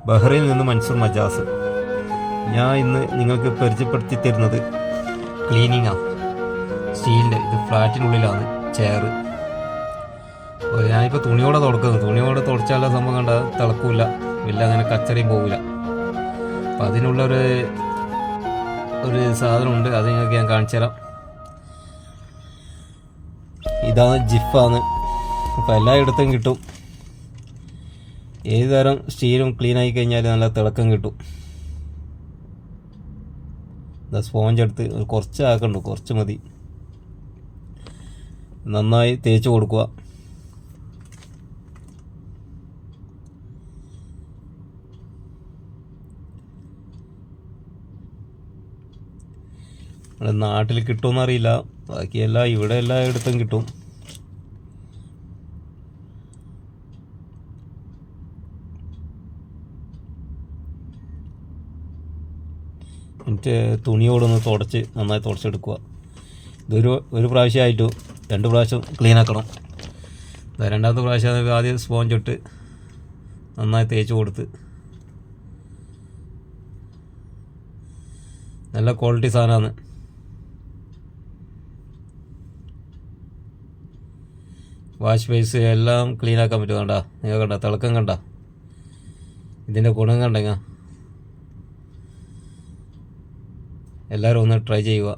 ബഹ്റൈനിൽ നിന്ന് മൻസൂർ മജാസ്. ഞാൻ ഇന്ന് നിങ്ങൾക്ക് പരിചയപ്പെടുത്തി തരുന്നത് ക്ലീനിങ്ങാണ്. സ്റ്റീലിൻ്റെ ഇത് ഫ്ലാറ്റിനുള്ളിലാണ് ചെയർ. ഞാനിപ്പോൾ തുണിയോടെ തുടക്കുന്നത്. തുണിയോടെ തുടച്ചാലുള്ള സംഭവം കണ്ട തിളക്കൂല, വലിയ അങ്ങനെ കച്ചറയും പോകില്ല. അപ്പം അതിനുള്ളൊരു സാധനമുണ്ട്, അത് നിങ്ങൾക്ക് ഞാൻ കാണിച്ചു തരാം. ഇതാണ് ജിഫാണ്. അപ്പോൾ എല്ലായിടത്തും കിട്ടും. ഏത് തരം സ്റ്റീലും ക്ലീൻ ആയി കഴിഞ്ഞാൽ നല്ല തിളക്കം കിട്ടും. സ്പോഞ്ച് എടുത്ത് കുറച്ച് ആക്കണ്ടു, കുറച്ച് മതി. നന്നായി തേച്ച് കൊടുക്കുക. നമ്മുടെ നാട്ടിൽ കിട്ടുമെന്നറിയില്ല, ബാക്കിയെല്ലാം ഇവിടെ എല്ലായിടത്തും കിട്ടും. എന്നിട്ട് തുണിയോടൊന്ന് നന്നായി തുടച്ചെടുക്കുക. ഒരു പ്രാവശ്യമായിട്ടു 2 പ്രാവശ്യം ക്ലീൻ ആക്കണം. രണ്ടാമത്തെ പ്രാവശ്യം ആദ്യം സ്പോഞ്ച് ഇട്ട് നന്നായി തേച്ച് കൊടുത്ത്. നല്ല ക്വാളിറ്റി സാധനമാണ്. വാഷ് ബേസ് എല്ലാം ക്ലീൻ ആക്കാൻ പറ്റും. കണ്ട, നിങ്ങൾ കണ്ട തിളക്കം കണ്ട, ഇതിൻ്റെ ഗുണം കണ്ടെങ്കിൽ എല്ലാവരും ഒന്ന് ട്രൈ ചെയ്യുക.